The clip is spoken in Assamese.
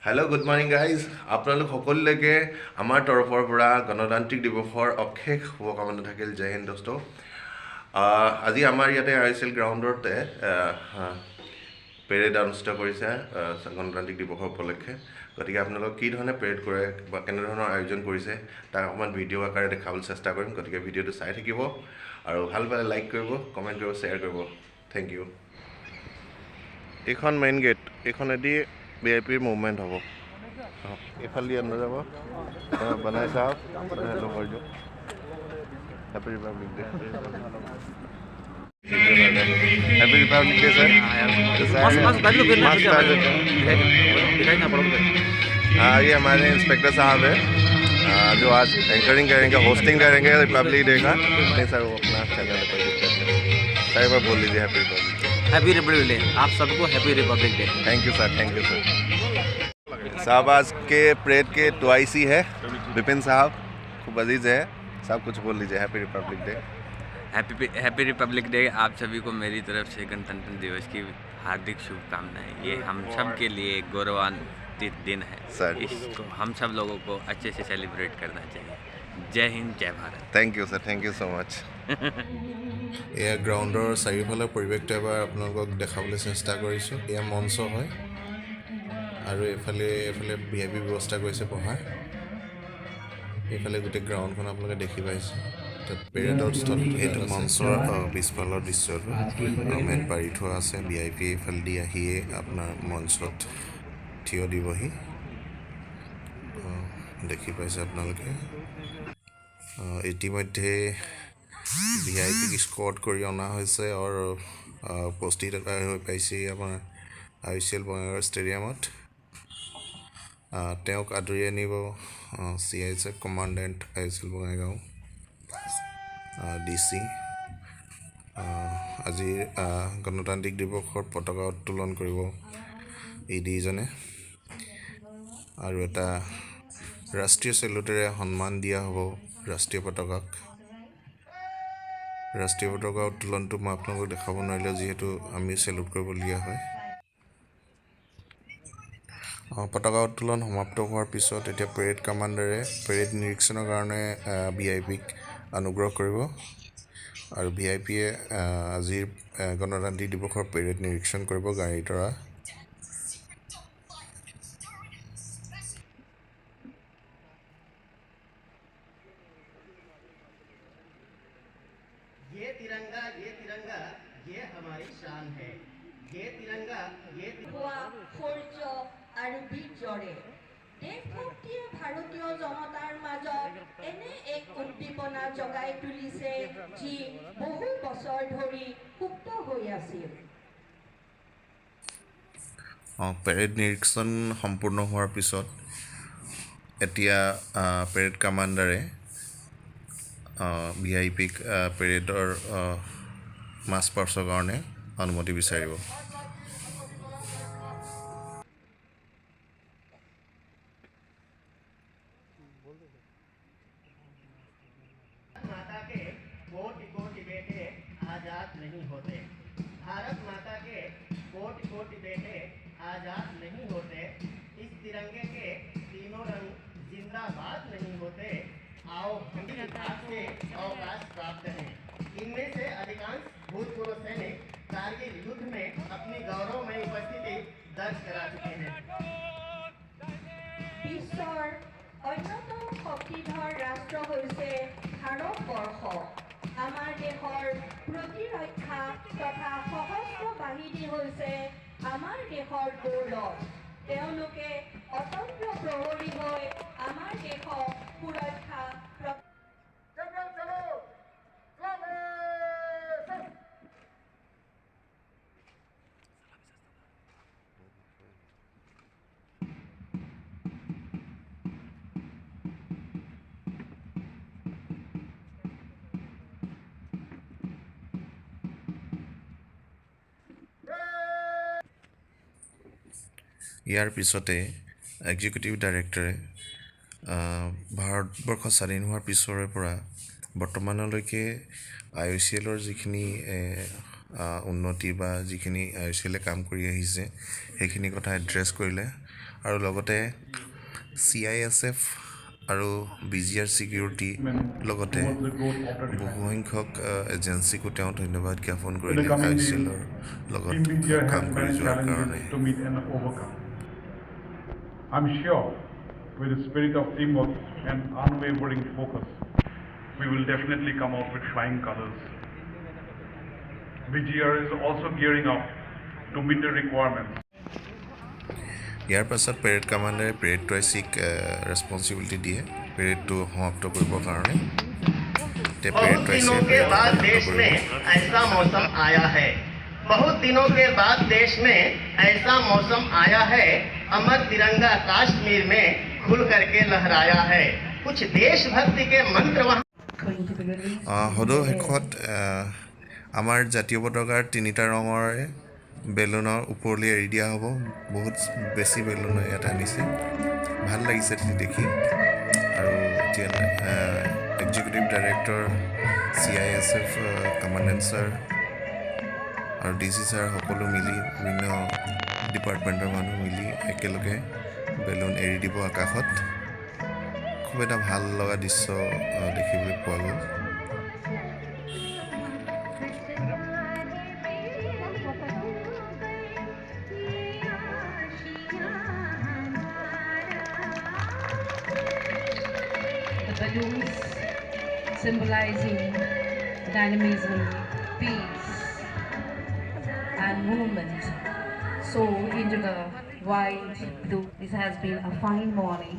হেল্ল' গুড মৰ্ণিং গাইজ আপোনালোক সকলোলৈকে আমাৰ তৰফৰ পৰা গণতান্ত্ৰিক দিৱসৰ অশেষ শুভকামনা থাকিল জয় হিন্দ দোস্ত আজি আমাৰ ইয়াতে iocl গ্ৰাউণ্ডতে পেৰেড অনুষ্ঠিত কৰিছে গণতান্ত্ৰিক দিৱসৰ উপলক্ষে গতিকে আপোনালোক কি ধৰণে পেৰেড কৰে বা কেনেধৰণৰ আয়োজন কৰিছে তাক অকণমান ভিডিঅ' আকাৰে দেখাবলৈ চেষ্টা কৰিম গতিকে ভিডিঅ'টো চাই থাকিব আৰু ভাল পালে লাইক কৰিব কমেণ্ট কৰিব শ্বেয়াৰ কৰিব থেংক ইউ এইখন মেইন গেট এইখনেদি VIP মুভমেণ্ট হ'ব এইফালে আন্দৰ যাব বনাই চাওক হেল্ল' কৰি দিওঁ happy Republic day happy Republic day sir हाँ ये हमारे इंस्पेक्टर साहब है जो आज एंकरिंग करेंगे होस्टिंग करेंगे रिपब्लिक डे का नहीं सर वो अपना चैनल है कोई दिक्कत नहीं सर एक बार बोल लीजिए हैप्पी रिपब्लिक डे आप सबको happy Republic day. Thank you sir साहब आज के परेड के टॉइसी है विपिन साहब खूब अजीज है साहब कुछ बोल लीजिए happy Republic day. Happy Republic day. आप सभी को मेरी तरफ से गणतंत्र दिवस की हार्दिक शुभकामनाएं। ये हम सब के लिए गौरवान्वित दिन है सर, इसको हम सब लोगों को अच्छे से सेलिब्रेट करना चाहिए। जय हिंद जय Bharat. Thank you sir thank you so much এয়া গ্ৰাউণ্ডৰ চাৰিওফালৰ পৰিৱেশটো এবাৰ আপোনালোকক দেখাবলৈ চেষ্টা কৰিছোঁ এয়া মঞ্চ হয় আৰু এইফালে VIP ব্যৱস্থা কৰিছে পঢ়াৰ এইফালে গোটেই গ্ৰাউণ্ডখন আপোনালোকে দেখি পাইছে তাত পেৰেডৰ স্থল এইটো মঞ্চৰ পিছফালৰ দৃশ্যটো মেট পাৰি থোৱা আছে VIP এইফালেদি আহিয়ে আপোনাৰ মঞ্চত থিয় দিবহি দেখি পাইছে আপোনালোকে ইতিমধ্যে VIP স্কট কৰি অনা হৈছে আৰু উপস্থিত হৈ পাইছে আমাৰ iocl বঙাইগাঁও ষ্টেডিয়ামত তেওঁক আদৰি আনিব CISF commandant iocl Bongaigaon DC আজিৰ গণতান্ত্ৰিক দিৱসৰ পতাকা উত্তোলন কৰিব ED-জনে আৰু এটা ৰাষ্ট্ৰীয় চেলুটেৰে সন্মান দিয়া হ'ব ৰাষ্ট্ৰীয় পতাকাক ৰাষ্ট্ৰীয় পতাকা উত্তোলনটো মই আপোনালোকক দেখাব নোৱাৰিলোঁ যিহেতু আমি চেলুট কৰিবলগীয়া হয় পতাকা উত্তোলন সমাপ্ত হোৱাৰ পিছত এতিয়া পেৰেড কমাণ্ডাৰে পেৰেড নিৰীক্ষণৰ কাৰণে VIPক অনুগ্ৰহ কৰিব আৰু VIPয়ে আজিৰ গণতান্ত্ৰিক দিৱসৰ পেৰেড নিৰীক্ষণ কৰিব গাড়ীৰ দ্বাৰা ये तिरंगा ये हमारी शान है ये तिरंगा ये সূৰ্য আৰু বীৰ্যৰে দেশভক্তিয়ে ভাৰতীয় জনতাৰ মাজত এনে এক উদ্দীপনা জগাই তুলিছে যি বহু বছৰ ধৰি সুপ্ত হৈ আছিল পেৰেড নিৰীক্ষণ সম্পূৰ্ণ হোৱাৰ পিছত এতিয়া পেৰেড কমাণ্ডাৰে VIPক পেৰেডৰ মাছ পাৰ্চৰ কাৰণে অনুমতি বিচাৰিব माता के कोटि कोटि बेटे आजाद नहीं होते भारत माता के कोटि कोटि बेटे आजाद नहीं होते इस तिरंगे के तीनों रंग जिंदाबाद नहीं होते आओ हम विभाग से अवकाश प्राप्त हैं इनमें से अधिकांश भूतपूर्व सैनिक कारगिल युद्ध में अपनी गौरवमयी उपस्थिति दर्ज करा चुके हैं বিশ্বৰ অন্যতম শক্তিধৰ ৰাষ্ট্ৰ হৈছে ভাৰতবৰ্ষ আমাৰ দেশৰ প্ৰতিৰক্ষা তথা সশস্ত্ৰ বাহিনী হৈছে আমাৰ দেশৰ গৌৰৱ তেওঁলোকে অতন্ত্ৰ প্ৰহৰী হৈ আমাৰ দেশক সুৰক্ষা ইয়াৰ পিছতে এক্সিকিউটিভ ডাইৰেক্টৰে ভাৰতবৰ্ষ স্বাধীন হোৱাৰ পিছৰে পৰা বৰ্তমানলৈকে ioclৰ যিখিনি উন্নতি বা যিখিনি ioclয়ে কাম কৰি আহিছে সেইখিনি কথা এড্ৰেছ কৰিলে আৰু লগতে CISF আৰু BGR ছিকিউৰিটি লগতে বহুসংখ্যক এজেঞ্চিকো তেওঁ ধন্যবাদ জ্ঞাপন কৰিলে IOCLৰ লগত কাম কৰি যোৱাৰ কাৰণে I'm sure with the spirit of teamwork and unwavering focus, we will definitely come out with flying colors. BGR is also gearing up to meet the requirements. ইয়াৰ পাছত পেৰেড কমাণ্ডাৰে পেৰেড ট্ৰইচিক ৰেছপঞ্চিবিলিটি দিয়ে পেৰেডটো সমাপ্ত কৰিবৰ কাৰণে बहुत दिनों के बाद देश में ऐसा मौसम आया है बहुत दिनों के बाद देश में ऐसा मौसम आया है अमर तिरंगा कश्मीर में खुल करके लहराया है कुछ देशभक्ति के मंत्र वहाँ সদৌ শেষত আমাৰ জাতীয় পতাকাৰ 3টা ৰঙৰে বেলুনৰ ওপৰলৈ এৰি দিয়া হ'ব বহুত বেছি বেলুন ইয়াত আনিছে ভাল লাগিছে দেখি আৰু এতিয়া executive director CISF commandant sir আৰু DC ছাৰ সকলো মিলি বিভিন্ন ডিপাৰ্টমেণ্টৰ মানুহ মিলি একেলগে বেলুন এৰি দিব আকাশত খুব এটা ভাল লগা দৃশ্য দেখিবলৈ পোৱা গ'ল Balloons symbolizing dynamism, peace, and movement soar into the wide blue. This has been a fine morning.